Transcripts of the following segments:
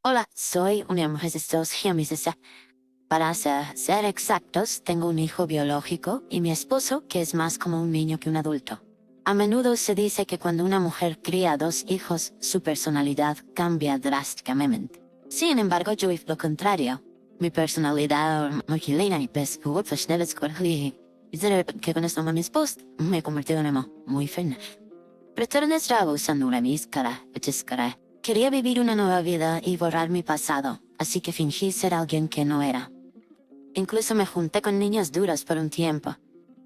Hola, soy una mujer de estos gemelos. Para ser exactos, tengo un hijo biológico y mi esposo, que es más como un niño que un adulto. A menudo se dice que cuando una mujer cría dos hijos, su personalidad cambia drásticamente. Sin embargo, yo hice lo contrario. Mi personalidad muy y pesco, pues debe escoger. Que con esto mi esposo me he convertido en muy fina. Pretendés usando una máscara, cara. Quería vivir una nueva vida y borrar mi pasado, así que fingí ser alguien que no era. Incluso me junté con niños duros por un tiempo.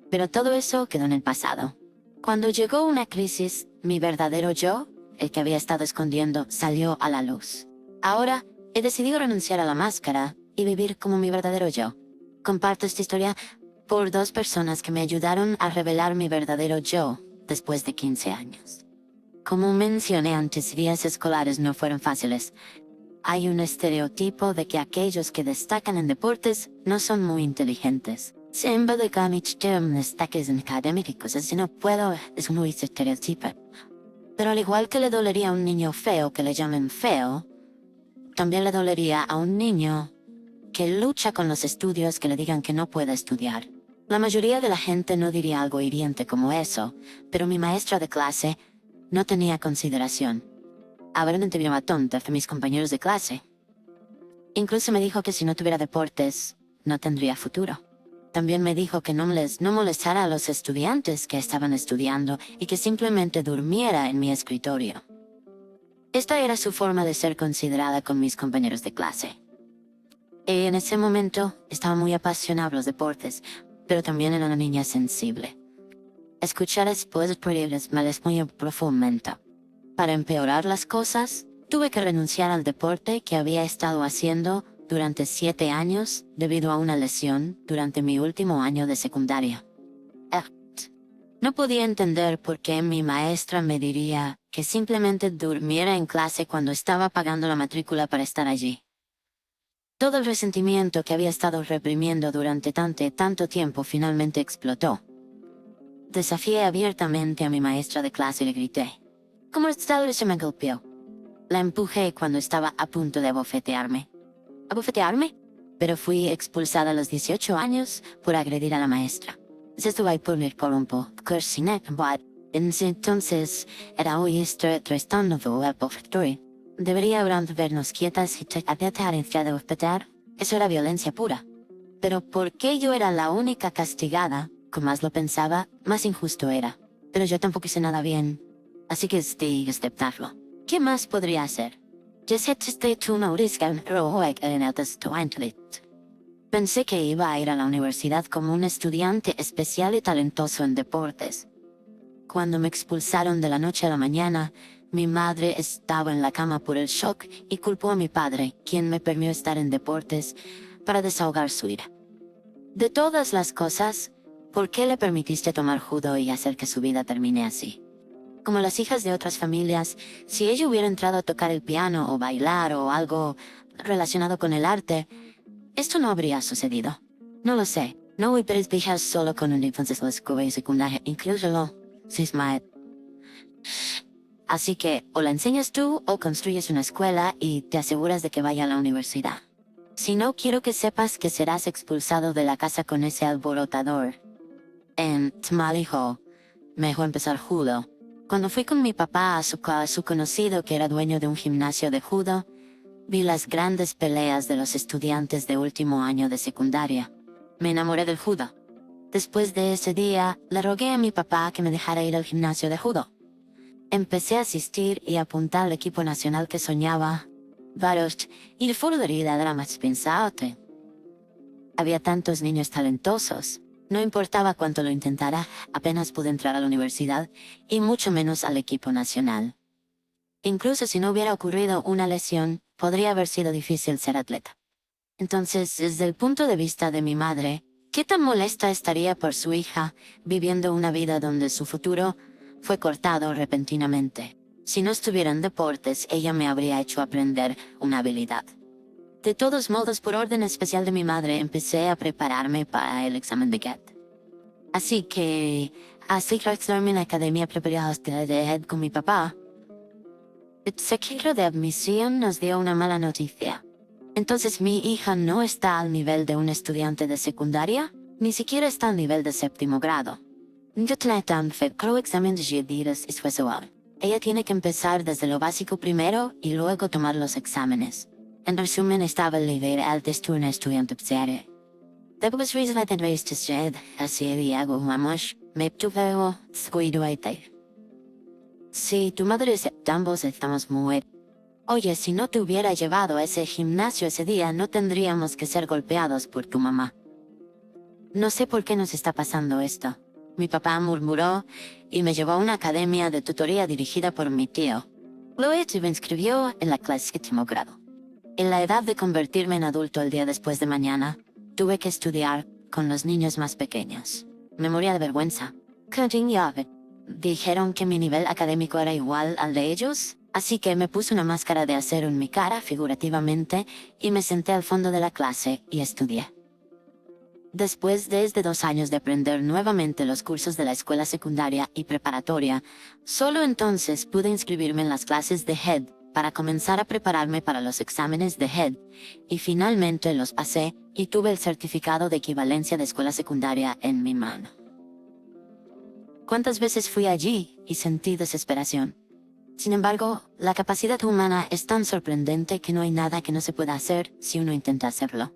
Pero todo eso quedó en el pasado. Cuando llegó una crisis, mi verdadero yo, el que había estado escondiendo, salió a la luz. Ahora, he decidido renunciar a la máscara y vivir como mi verdadero yo. Comparto esta historia por dos personas que me ayudaron a revelar mi verdadero yo después de 15 años. Como mencioné antes, días escolares no fueron fáciles. Hay un estereotipo de que aquellos que destacan en deportes no son muy inteligentes. Siempre de que mis destaques en académicos, así no puedo, es muy estereotipo. Pero al igual que le dolería a un niño feo que le llamen feo, también le dolería a un niño que lucha con los estudios que le digan que no puede estudiar. La mayoría de la gente no diría algo hiriente como eso, pero mi maestra de clase no tenía consideración. Realmente me llamaba tonta de mis compañeros de clase. Incluso me dijo que si no tuviera deportes, no tendría futuro. También me dijo que no molestara a los estudiantes que estaban estudiando y que simplemente durmiera en mi escritorio. Esta era su forma de ser considerada con mis compañeros de clase. Y en ese momento estaba muy apasionada por los deportes, pero también era una niña sensible. Escuchar después prohibirles me les muy profundamente. Para empeorar las cosas, tuve que renunciar al deporte que había estado haciendo durante 7 años debido a una lesión durante mi último año de secundaria. No podía entender por qué mi maestra me diría que simplemente durmiera en clase cuando estaba pagando la matrícula para estar allí. Todo el resentimiento que había estado reprimiendo durante tanto tiempo finalmente explotó. Desafié abiertamente a mi maestra de clase y le grité. ¿Cómo está? Se me golpeó. La empujé cuando estaba a punto de abofetearme. ¿Abofetearme? Pero fui expulsada a los 18 años por agredir a la maestra. Estuve por un poco, en ese entonces era hoy tratando de abofetear. Debería vernos quietas y tratar de abofetear. Eso era violencia pura. Pero ¿por qué yo era la única castigada? Como más lo pensaba, más injusto era. Pero yo tampoco hice nada bien. Así que aceptarlo. ¿Qué más podría hacer? Pensé que iba a ir a la universidad como un estudiante especial y talentoso en deportes. Cuando me expulsaron de la noche a la mañana, mi madre estaba en la cama por el shock y culpó a mi padre, quien me permitió estar en deportes, para desahogar su ira. De todas las cosas, ¿por qué le permitiste tomar judo y hacer que su vida termine así? Como las hijas de otras familias, si ella hubiera entrado a tocar el piano o bailar o algo relacionado con el arte, esto no habría sucedido. No lo sé. No voy a viajar solo con un infancia de la escuela y secundaria, inclúyelo, Sismaet. Así que, o la enseñas tú o construyes una escuela y te aseguras de que vaya a la universidad. Si no, quiero que sepas que serás expulsado de la casa con ese alborotador. Me dijo, mejor empezar judo. Cuando fui con mi papá a su conocido que era dueño de un gimnasio de judo, vi las grandes peleas de los estudiantes de último año de secundaria. Me enamoré del judo. Después de ese día, le rogué a mi papá que me dejara ir al gimnasio de judo. Empecé a asistir y apuntar al equipo nacional que soñaba. Y de furtherida de la más pensate. Había tantos niños talentosos. No importaba cuánto lo intentara, apenas pude entrar a la universidad, y mucho menos al equipo nacional. Incluso si no hubiera ocurrido una lesión, podría haber sido difícil ser atleta. Entonces, desde el punto de vista de mi madre, ¿qué tan molesta estaría por su hija, viviendo una vida donde su futuro fue cortado repentinamente? Si no estuviera en deportes, ella me habría hecho aprender una habilidad. De todos modos, por orden especial de mi madre, empecé a prepararme para el examen de GAT. Así que, así que en la academia preparada de con mi papá. El ciclo de admisión nos dio una mala noticia. Entonces mi hija no está al nivel de un estudiante de secundaria, ni siquiera está al nivel de séptimo grado. Yo tengo que examen de GEDIRAS y suave. Ella tiene que empezar desde lo básico primero y luego tomar los exámenes. En resumen, estaba el nivel alto de un estudiante serio. Después de este shed, así de hago vamos, me tuve descuido ahí. Si tu madre y ambos estamos muy... Oye, si no te hubiera llevado a ese gimnasio ese día, no tendríamos que ser golpeados por tu mamá. No sé por qué nos está pasando esto. Mi papá murmuró y me llevó a una academia de tutoría dirigida por mi tío. Luego me inscribió en la clase séptimo grado. En la edad de convertirme en adulto el día después de mañana, tuve que estudiar con los niños más pequeños. Me moría de vergüenza. Dijeron que mi nivel académico era igual al de ellos, así que me puse una máscara de acero en mi cara, figurativamente, y me senté al fondo de la clase y estudié. Después de 2 años de aprender nuevamente los cursos de la escuela secundaria y preparatoria, solo entonces pude inscribirme en las clases de HED, para comenzar a prepararme para los exámenes de HED, y finalmente los pasé, y tuve el certificado de equivalencia de escuela secundaria en mi mano. ¿Cuántas veces fui allí y sentí desesperación? Sin embargo, la capacidad humana es tan sorprendente que no hay nada que no se pueda hacer si uno intenta hacerlo.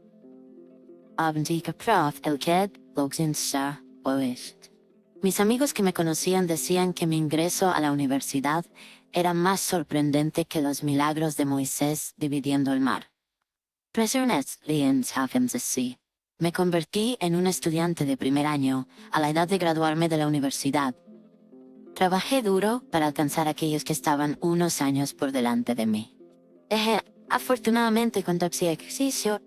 Mis amigos que me conocían decían que mi ingreso a la universidad era más sorprendente que los milagros de Moisés dividiendo el mar. Me convertí en un estudiante de primer año, a la edad de graduarme de la universidad. Trabajé duro para alcanzar a aquellos que estaban unos años por delante de mí. Afortunadamente cuando hacía ejercicio,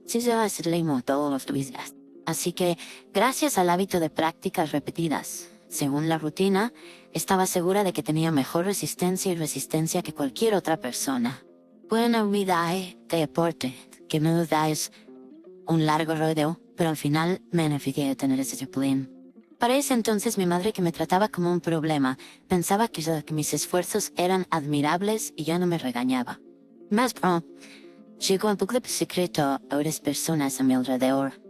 todos los días. Así que, gracias al hábito de prácticas repetidas, según la rutina, estaba segura de que tenía mejor resistencia que cualquier otra persona. Buena vida de deporte, que me dais un largo rodeo, pero al final me beneficié de tener ese disciplina. Para ese entonces mi madre, que me trataba como un problema, pensaba que mis esfuerzos eran admirables y ya no me regañaba. Más pronto, llegó un poco de secreto a otras personas a mi alrededor.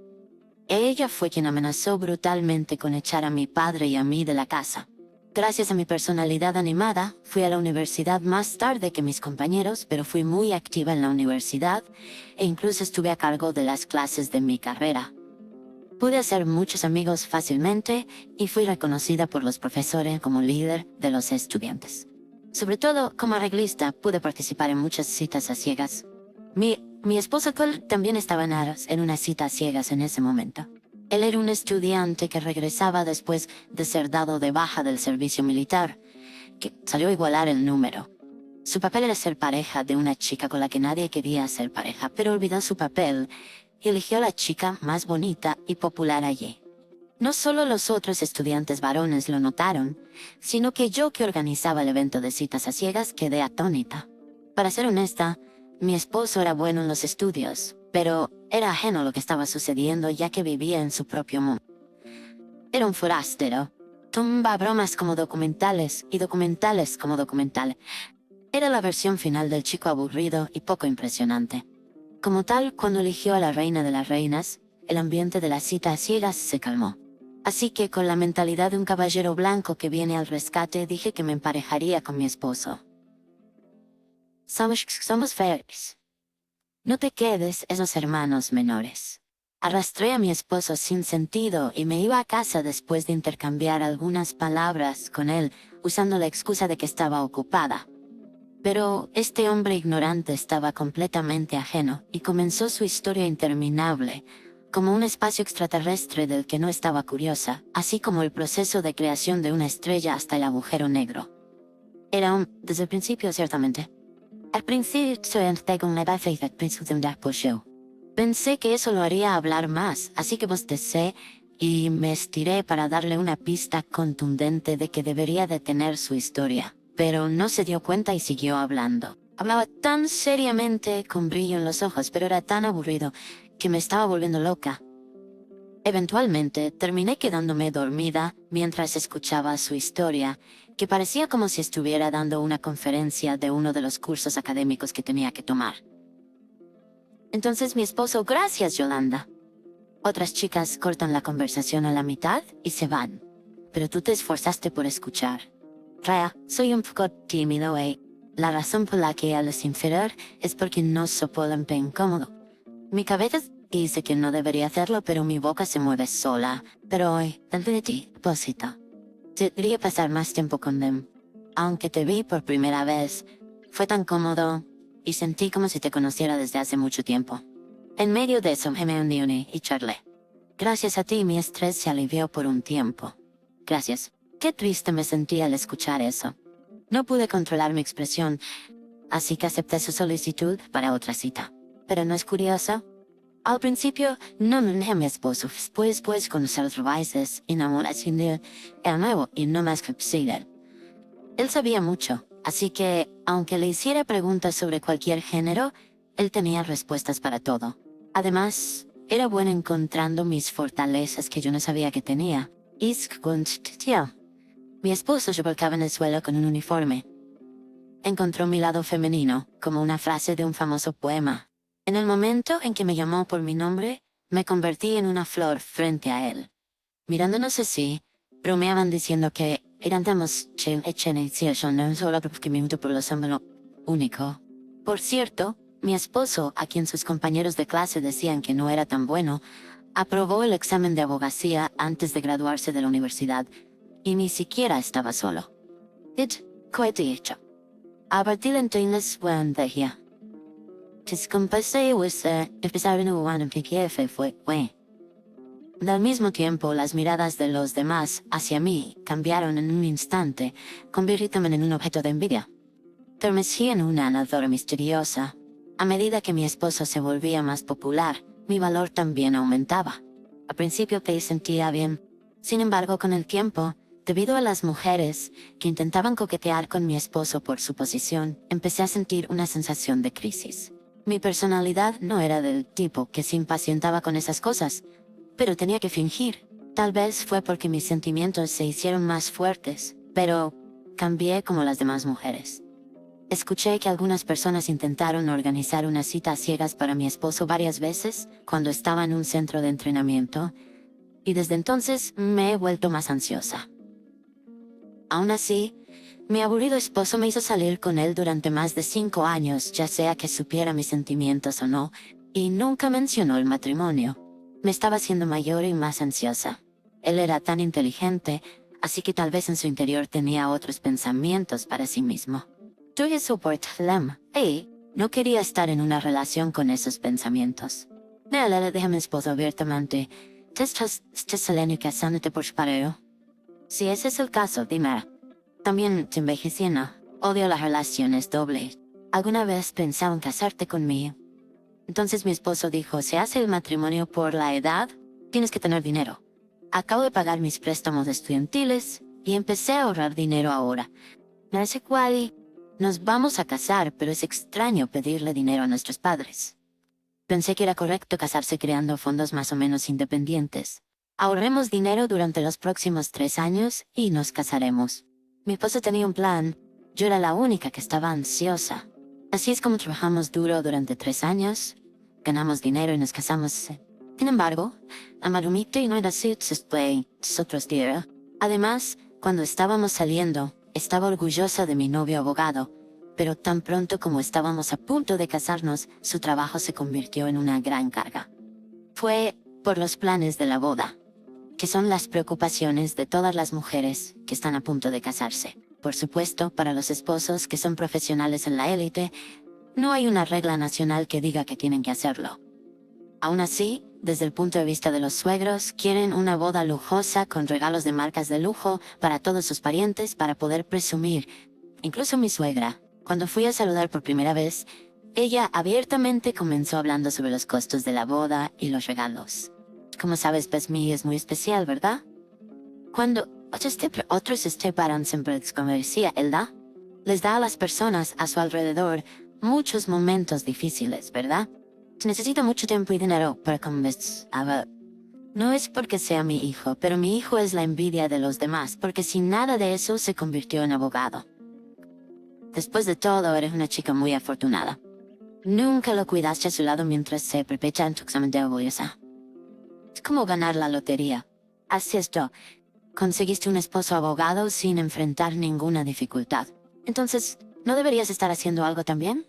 Ella fue quien amenazó brutalmente con echar a mi padre y a mí de la casa. Gracias a mi personalidad animada, fui a la universidad más tarde que mis compañeros, pero fui muy activa en la universidad e incluso estuve a cargo de las clases de mi carrera. Pude hacer muchos amigos fácilmente y fui reconocida por los profesores como líder de los estudiantes. Sobre todo, como arreglista, pude participar en muchas citas a ciegas. Mi esposo Cole también estaba en una cita a ciegas en ese momento. Él era un estudiante que regresaba después de ser dado de baja del servicio militar, que salió a igualar el número. Su papel era ser pareja de una chica con la que nadie quería ser pareja, pero olvidó su papel y eligió a la chica más bonita y popular allí. No solo los otros estudiantes varones lo notaron, sino que yo, que organizaba el evento de citas a ciegas, quedé atónita. Para ser honesta, mi esposo era bueno en los estudios, pero era ajeno a lo que estaba sucediendo, ya que vivía en su propio mundo. Era un forastero. Tumba bromas como documentales y documentales como documental. Era la versión final del chico aburrido y poco impresionante. Como tal, cuando eligió a la reina de las reinas, el ambiente de la cita a ciegas se calmó. Así que, con la mentalidad de un caballero blanco que viene al rescate, dije que me emparejaría con mi esposo. Somos felices. No te quedes esos hermanos menores. Arrastré a mi esposo sin sentido y me iba a casa después de intercambiar algunas palabras con él, usando la excusa de que estaba ocupada. Pero este hombre ignorante estaba completamente ajeno y comenzó su historia interminable, como un espacio extraterrestre del que no estaba curiosa, así como el proceso de creación de una estrella hasta el agujero negro. Desde el principio, ciertamente. Al principio pensé que eso lo haría hablar más, así que bostecé y me estiré para darle una pista contundente de que debería detener su historia. Pero no se dio cuenta y siguió hablando. Hablaba tan seriamente, con brillo en los ojos, pero era tan aburrido que me estaba volviendo loca. Eventualmente, terminé quedándome dormida mientras escuchaba su historia, que parecía como si estuviera dando una conferencia de uno de los cursos académicos que tenía que tomar. Entonces mi esposo, gracias, Yolanda. Otras chicas cortan la conversación a la mitad y se van. Pero tú te esforzaste por escuchar. Raya, soy un poco tímido y la razón por la que él es inferior es porque no soporto el incómodo. Mi cabeza dice que no debería hacerlo, pero mi boca se mueve sola. Pero hoy, delante de ti, Posita. Debería pasar más tiempo con them. Aunque te vi por primera vez, fue tan cómodo y sentí como si te conociera desde hace mucho tiempo. En medio de eso me uní y charlé. Gracias a ti mi estrés se alivió por un tiempo. Gracias. Qué triste me sentí al escuchar eso. No pude controlar mi expresión, así que acepté su solicitud para otra cita. Pero ¿no es curioso? Al principio no me uní a mi esposo, después conocer otros países, enamorarse de él nuevo y no más que él. Él sabía mucho, así que, aunque le hiciera preguntas sobre cualquier género, él tenía respuestas para todo. Además, era bueno encontrando mis fortalezas que yo no sabía que tenía. Mi esposo se volcaba en el suelo con un uniforme. Encontró mi lado femenino, como una frase de un famoso poema. En el momento en que me llamó por mi nombre, me convertí en una flor frente a él. Mirándonos así, bromeaban diciendo que éramos no solo porque me muto por los hombres único. Por cierto, mi esposo, a quien sus compañeros de clase decían que no era tan bueno, aprobó el examen de abogacía antes de graduarse de la universidad, y ni siquiera estaba solo. Cohete hecho. A partir de entonces, bueno, dejé. Descompasé, empezar a jugar en PKF fue. Al mismo tiempo, las miradas de los demás hacia mí cambiaron en un instante, convirtiéndome en un objeto de envidia. Termecí en una nadadora misteriosa. A medida que mi esposo se volvía más popular, mi valor también aumentaba. Al principio te sentía bien. Sin embargo, con el tiempo, debido a las mujeres que intentaban coquetear con mi esposo por su posición, empecé a sentir una sensación de crisis. Mi personalidad no era del tipo que se impacientaba con esas cosas, pero tenía que fingir. Tal vez fue porque mis sentimientos se hicieron más fuertes, pero cambié como las demás mujeres. Escuché que algunas personas intentaron organizar una cita a ciegas para mi esposo varias veces cuando estaba en un centro de entrenamiento, y desde entonces me he vuelto más ansiosa. Aún así, mi aburrido esposo me hizo salir con él durante más de 5 años, ya sea que supiera mis sentimientos o no, y nunca mencionó el matrimonio. Me estaba haciendo mayor y más ansiosa. Él era tan inteligente, así que tal vez en su interior tenía otros pensamientos para sí mismo. Tuve soportarlo, y no quería estar en una relación con esos pensamientos. No le dije a mi esposo abiertamente, ¿te estás saliendo casándote por pareo? Si ese es el caso, dime. También te envejeciendo. Odio las relaciones dobles. ¿Alguna vez pensaba en casarte conmigo? Entonces mi esposo dijo, ¿se hace el matrimonio por la edad? Tienes que tener dinero. Acabo de pagar mis préstamos estudiantiles y empecé a ahorrar dinero ahora. No sé cuál. Nos vamos a casar, pero es extraño pedirle dinero a nuestros padres. Pensé que era correcto casarse creando fondos más o menos independientes. Ahorremos dinero durante los próximos 3 años y nos casaremos. Mi esposo tenía un plan. Yo era la única que estaba ansiosa. Así es como trabajamos duro durante 3 años, ganamos dinero y nos casamos. Sin embargo, Amarumito y no era así después otros días. Además, cuando estábamos saliendo, estaba orgullosa de mi novio abogado, pero tan pronto como estábamos a punto de casarnos, su trabajo se convirtió en una gran carga. Fue por los planes de la boda, que son las preocupaciones de todas las mujeres que están a punto de casarse. Por supuesto, para los esposos que son profesionales en la élite, no hay una regla nacional que diga que tienen que hacerlo. Aún así, desde el punto de vista de los suegros, quieren una boda lujosa con regalos de marcas de lujo para todos sus parientes para poder presumir. Incluso mi suegra, cuando fui a saludar por primera vez, ella abiertamente comenzó hablando sobre los costos de la boda y los regalos. Como sabes, pues mi es muy especial, ¿verdad? Cuando otros paran siempre, como decía Elda, les da a las personas a su alrededor muchos momentos difíciles, ¿verdad? Necesita mucho tiempo y dinero para conversar. No es porque sea mi hijo, pero mi hijo es la envidia de los demás, porque sin nada de eso se convirtió en abogado. Después de todo, eres una chica muy afortunada. Nunca lo cuidaste a su lado mientras se perpetra en tu examen de orgullosa. Es como ganar la lotería. Así esto, conseguiste un esposo abogado sin enfrentar ninguna dificultad. Entonces, ¿no deberías estar haciendo algo también?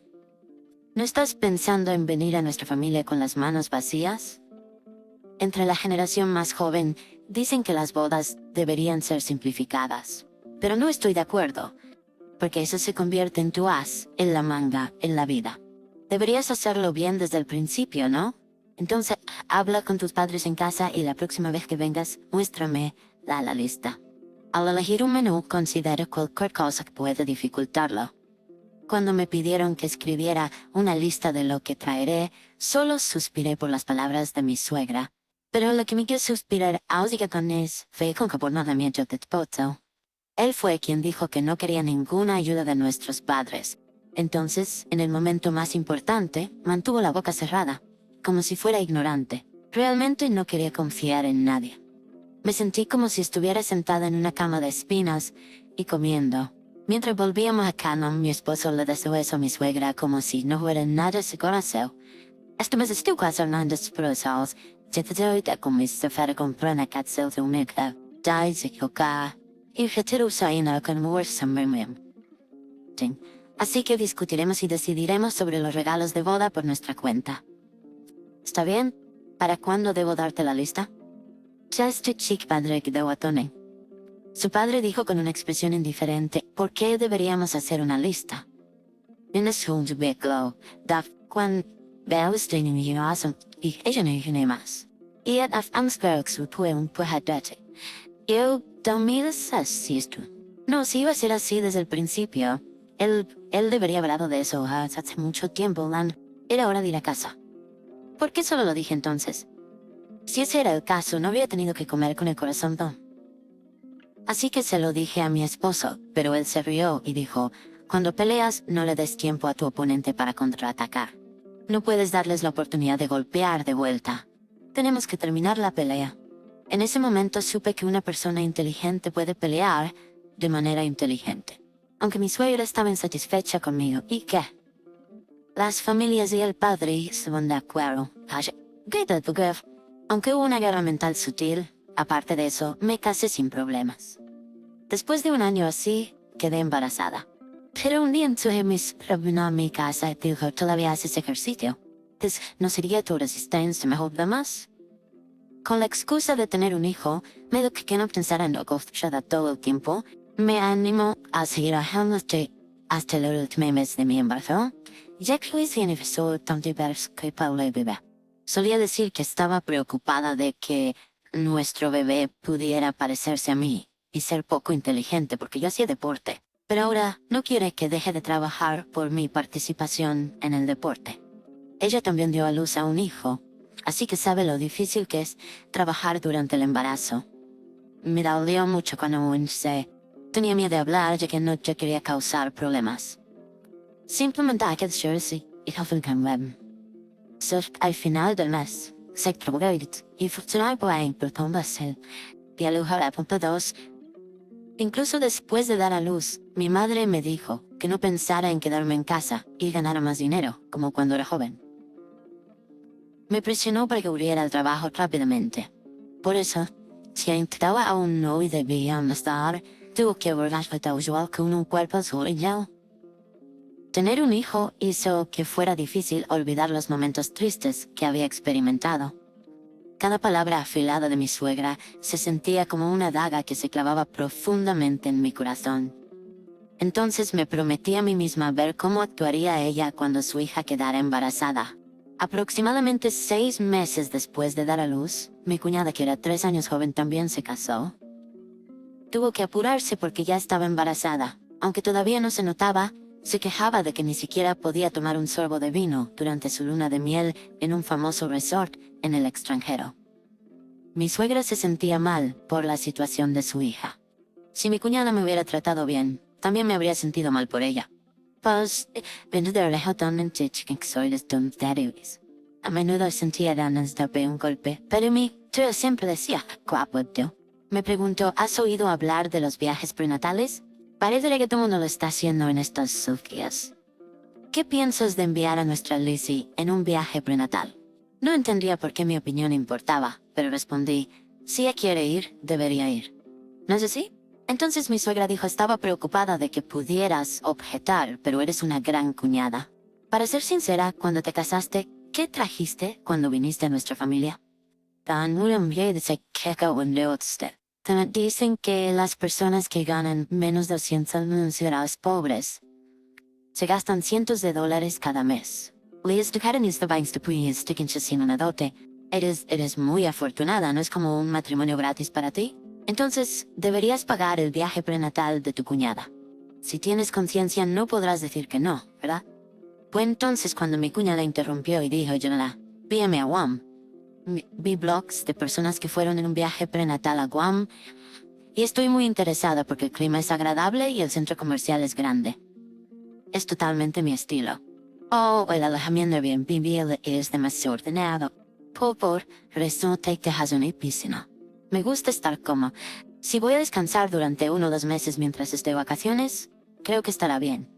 ¿No estás pensando en venir a nuestra familia con las manos vacías? Entre la generación más joven, dicen que las bodas deberían ser simplificadas. Pero no estoy de acuerdo, porque eso se convierte en tu as en la manga en la vida. Deberías hacerlo bien desde el principio, ¿no? Entonces, habla con tus padres en casa y la próxima vez que vengas, muéstrame la lista. Al elegir un menú, considera cualquier cosa que pueda dificultarlo. Cuando me pidieron que escribiera una lista de lo que traeré, solo suspiré por las palabras de mi suegra. Pero lo que me hizo suspirar es fue con comportamiento de esposo. Él fue quien dijo que no quería ninguna ayuda de nuestros padres. Entonces, en el momento más importante, mantuvo la boca cerrada, como si fuera ignorante. Realmente no quería confiar en nadie. Me sentí como si estuviera sentada en una cama de espinas y comiendo. Mientras volvíamos a Canon, mi esposo le deseó eso a mi suegra como si no fuera nada su corazón. Esto me estuvo casando desprosados. Se trató de comienzo para comprar una cápsula de humedad. Dice que y retiro saina con muersamem. Así que discutiremos y decidiremos sobre los regalos de boda por nuestra cuenta. ¿Está bien? ¿Para cuándo debo darte la lista? Ya estoy chic padre que debo a Tony. Su padre dijo con una expresión indiferente, ¿por qué deberíamos hacer una lista? En el segundo beclo, da cuando veas de niño y ella no más. Y at af amsberg su pueden puhadate. Yo también así esto. No, si iba a ser así desde el principio. Él debería haber hablado de eso hace mucho tiempo, Lan. Era hora de ir a casa. ¿Por qué solo lo dije entonces? Si ese era el caso, no habría tenido que comer con el corazón, ¿no? Así que se lo dije a mi esposo, pero él se rió y dijo, cuando peleas, no le des tiempo a tu oponente para contraatacar. No puedes darles la oportunidad de golpear de vuelta. Tenemos que terminar la pelea. En ese momento supe que una persona inteligente puede pelear de manera inteligente. Aunque mi suegra estaba insatisfecha conmigo, ¿y qué? Las familias y el padre se van de acuerdo. Aunque hubo una guerra mental sutil, aparte de eso, me casé sin problemas. Después de un año así, quedé embarazada. Pero un día entré a mi casa y dijo, ¿todavía haces ejercicio? Pues, ¿no sería tu resistencia mejor de más? Con la excusa de tener un hijo, me dijo que no pensara en lo que todo el tiempo, me animó a seguir hasta el último mes de mi embarazo, ya que Luis empezó tan diverso que Paula y bebé. Solía decir que estaba preocupada de que nuestro bebé pudiera parecerse a mí y ser poco inteligente porque yo hacía deporte. Pero ahora no quiere que deje de trabajar por mi participación en el deporte. Ella también dio a luz a un hijo, así que sabe lo difícil que es trabajar durante el embarazo. Me dolió mucho cuando tenía miedo de hablar ya que no te quería causar problemas. Simplemente hay que decirse y web. Al final del mes, se trabajó y funcionó bien por todo el dialogar a dos. Incluso después de dar a luz, mi madre me dijo que no pensara en quedarme en casa y ganar más dinero, como cuando era joven. Me presionó para que volviera al trabajo rápidamente. Por eso, si intentaba aún no y debía estar, tuvo que abordar la usual con un cuerpo soleado. Tener un hijo hizo que fuera difícil olvidar los momentos tristes que había experimentado. Cada palabra afilada de mi suegra se sentía como una daga que se clavaba profundamente en mi corazón. Entonces me prometí a mí misma ver cómo actuaría ella cuando su hija quedara embarazada. Aproximadamente 6 meses después de dar a luz, mi cuñada, que era 3 años joven, también se casó. Tuvo que apurarse porque ya estaba embarazada. Aunque todavía no se notaba, se quejaba de que ni siquiera podía tomar un sorbo de vino durante su luna de miel en un famoso resort en el extranjero. Mi suegra se sentía mal por la situación de su hija. Si mi cuñada me hubiera tratado bien, también me habría sentido mal por ella. Pues, a menudo sentía ganas de darme un golpe, pero mi Yo siempre decía, guapo tú. Me preguntó, ¿has oído hablar de los viajes prenatales? Parece que todo el mundo lo está haciendo en estos días. ¿Qué piensas de enviar a nuestra Lizzie en un viaje prenatal? No entendía por qué mi opinión importaba, pero respondí, si ella quiere ir, debería ir. ¿No es así? Entonces mi suegra dijo estaba preocupada de que pudieras objetar, pero eres una gran cuñada. Para ser sincera, cuando te casaste, ¿qué trajiste cuando viniste a nuestra familia? Dicen que las personas que ganan menos de 200 consideradas pobres. Se gastan cientos de dólares cada mes. Eres muy afortunada, ¿no es como un matrimonio gratis para ti? Entonces, deberías pagar el viaje prenatal de tu cuñada. Si tienes conciencia, no podrás decir que no, ¿verdad? Fue entonces cuando mi cuñada interrumpió y dijo, Jonala, víame a Guam. Vi blogs de personas que fueron en un viaje prenatal a Guam y estoy muy interesada porque el clima es agradable y el centro comercial es grande. Es totalmente mi estilo. Oh, el alojamiento Airbnb es demasiado ordenado. Por resulta que has una piscina. Me gusta estar cómodo. Si voy a descansar durante 1 o 2 meses mientras esté de vacaciones, creo que estará bien.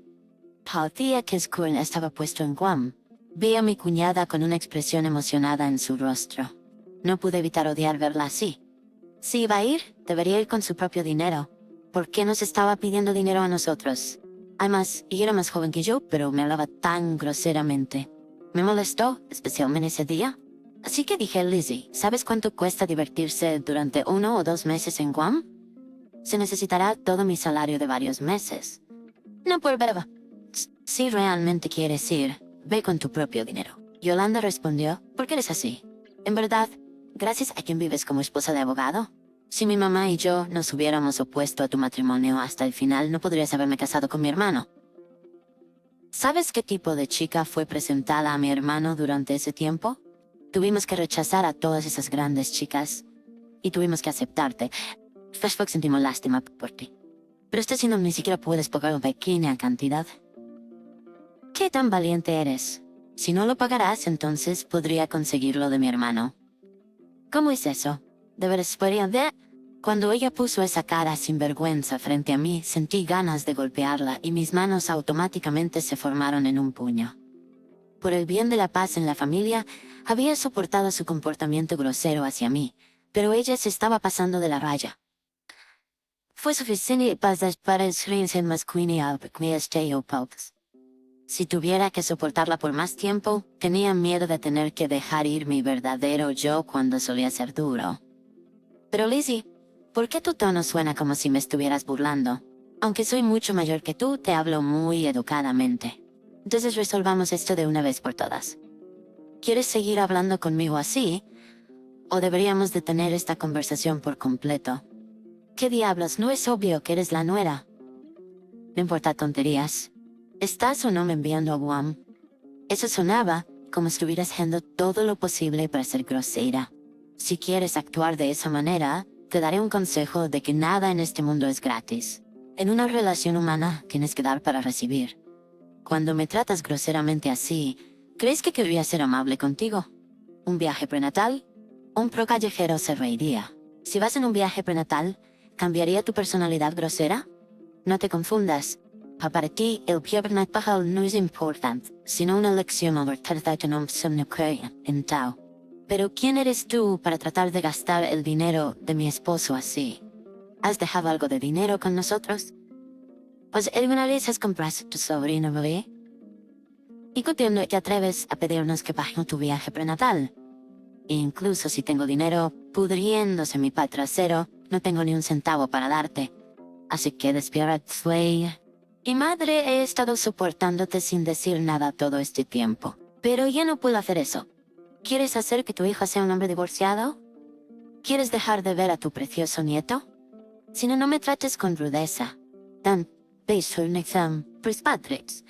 Parecía que Skull estaba puesto en Guam. Vi a mi cuñada con una expresión emocionada en su rostro. No pude evitar odiar verla así. Si iba a ir, debería ir con su propio dinero. ¿Por qué nos estaba pidiendo dinero a nosotros? Además, ella era más joven que yo, pero me hablaba tan groseramente. Me molestó, especialmente ese día. Así que dije, Lizzie, ¿sabes cuánto cuesta divertirse durante 1 o 2 meses en Guam? Se necesitará todo mi salario de varios meses. No por verba. Si realmente quieres ir, ve con tu propio dinero. Yolanda respondió, ¿por qué eres así? En verdad, gracias a quien vives como esposa de abogado. Si mi mamá y yo nos hubiéramos opuesto a tu matrimonio hasta el final, no podrías haberme casado con mi hermano. ¿Sabes qué tipo de chica fue presentada a mi hermano durante ese tiempo? Tuvimos que rechazar a todas esas grandes chicas. Y tuvimos que aceptarte. Facebook sentimos lástima por ti. Pero este siendo ni siquiera puedes pagar una pequeña cantidad. ¿Qué tan valiente eres? Si no lo pagarás, entonces podría conseguirlo de mi hermano. ¿Cómo es eso? ¿De veras podría ver? Cuando ella puso esa cara sin vergüenza frente a mí, sentí ganas de golpearla y mis manos automáticamente se formaron en un puño. Por el bien de la paz en la familia, había soportado su comportamiento grosero hacia mí, pero ella se estaba pasando de la raya. Fue suficiente para experienciar más Si tuviera que soportarla por más tiempo, tenía miedo de tener que dejar ir mi verdadero yo cuando solía ser duro. Pero Lizzie, ¿por qué tu tono suena como si me estuvieras burlando? Aunque soy mucho mayor que tú, te hablo muy educadamente. Entonces resolvamos esto de una vez por todas. ¿Quieres seguir hablando conmigo así? ¿O deberíamos detener esta conversación por completo? ¿Qué diablos? ¿No es obvio que eres la nuera? No importa tonterías. ¿Estás o no me enviando a Guam? Eso sonaba como si estuvieras haciendo todo lo posible para ser grosera. Si quieres actuar de esa manera, te daré un consejo de que nada en este mundo es gratis. En una relación humana tienes que dar para recibir. Cuando me tratas groseramente así, ¿crees que querría ser amable contigo? ¿Un viaje prenatal? Un pro callejero se reiría. Si vas en un viaje prenatal, ¿cambiaría tu personalidad grosera? No te confundas. Para ti, el viaje prenatal no es importante, sino una lección overtada que no se me cree en Tao. Pero ¿quién eres tú para tratar de gastar el dinero de mi esposo así? ¿Has dejado algo de dinero con nosotros? ¿Pues alguna vez has comprado tu sobrino bebé? ¿Y cuándo te atreves a pedirnos que paguen tu viaje prenatal? Incluso si tengo dinero pudriéndose mi trasero, no tengo ni un centavo para darte. Así que despiértate. Mi madre he estado soportándote sin decir nada todo este tiempo. Pero ya no puedo hacer eso. ¿Quieres hacer que tu hijo sea un hombre divorciado? ¿Quieres dejar de ver a tu precioso nieto? Si no, no me trates con rudeza. Dan, beso un examen, Patricks.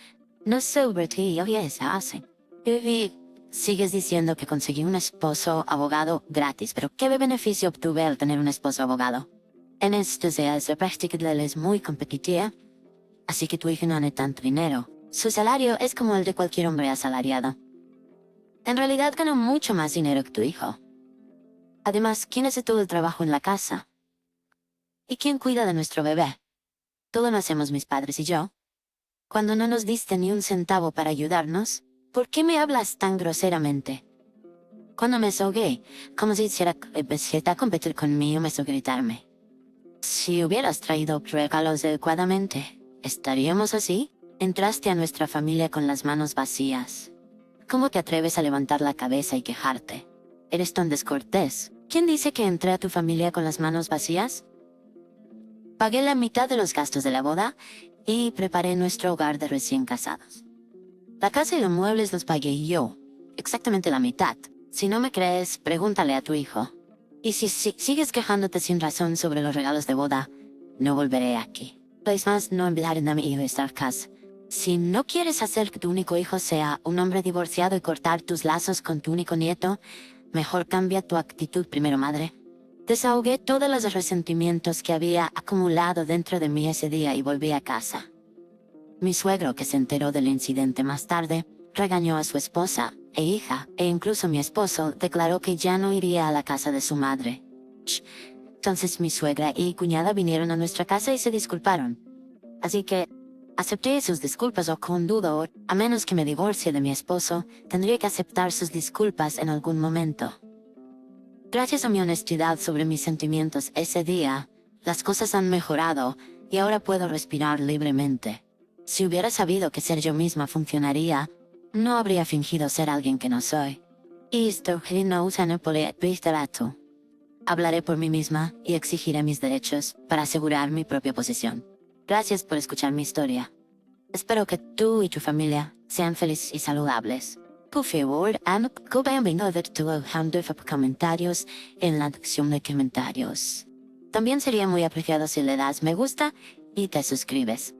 No sobre ti, oye, esa hacen. Y sigues diciendo que conseguí un esposo abogado gratis, pero ¿qué beneficio obtuve al tener un esposo abogado? En estos días, la práctica de él es muy competitiva, así que tu hijo no tiene tanto dinero. Su salario es como el de cualquier hombre asalariado. En realidad ganó mucho más dinero que tu hijo. Además, ¿quién hace todo el trabajo en la casa? ¿Y quién cuida de nuestro bebé? Todo lo hacemos mis padres y yo. Cuando no nos diste ni un centavo para ayudarnos, ¿por qué me hablas tan groseramente? Cuando me desahogué, como si hiciera a competir conmigo, me hizo gritarme. Si hubieras traído regalos adecuadamente, ¿estaríamos así? Entraste a nuestra familia con las manos vacías. ¿Cómo te atreves a levantar la cabeza y quejarte? Eres tan descortés. ¿Quién dice que entré a tu familia con las manos vacías? Pagué la mitad de los gastos de la boda y preparé nuestro hogar de recién casados. La casa y los muebles los pagué yo, exactamente la mitad. Si no me crees, pregúntale a tu hijo. Y si sigues quejándote sin razón sobre los regalos de boda, no volveré aquí. Es más, no enviaré a mi hijo a esta casa. Si no quieres hacer que tu único hijo sea un hombre divorciado y cortar tus lazos con tu único nieto, mejor cambia tu actitud primero, madre. Desahogué todos los resentimientos que había acumulado dentro de mí ese día y volví a casa. Mi suegro, que se enteró del incidente más tarde, regañó a su esposa e hija, e incluso mi esposo declaró que ya no iría a la casa de su madre. Entonces mi suegra y cuñada vinieron a nuestra casa y se disculparon. Así que acepté sus disculpas o con duda, o, a menos que me divorcie de mi esposo, tendría que aceptar sus disculpas en algún momento. Gracias a mi honestidad sobre mis sentimientos ese día, las cosas han mejorado y ahora puedo respirar libremente. Si hubiera sabido que ser yo misma funcionaría, no habría fingido ser alguien que no soy. Hablaré por mí misma y exigiré mis derechos para asegurar mi propia posición. Gracias por escuchar mi historia. Espero que tú y tu familia sean felices y saludables. Por favor, bienvenido a tu comentarios en la sección de comentarios. También sería muy apreciado si le das me gusta y te suscribes.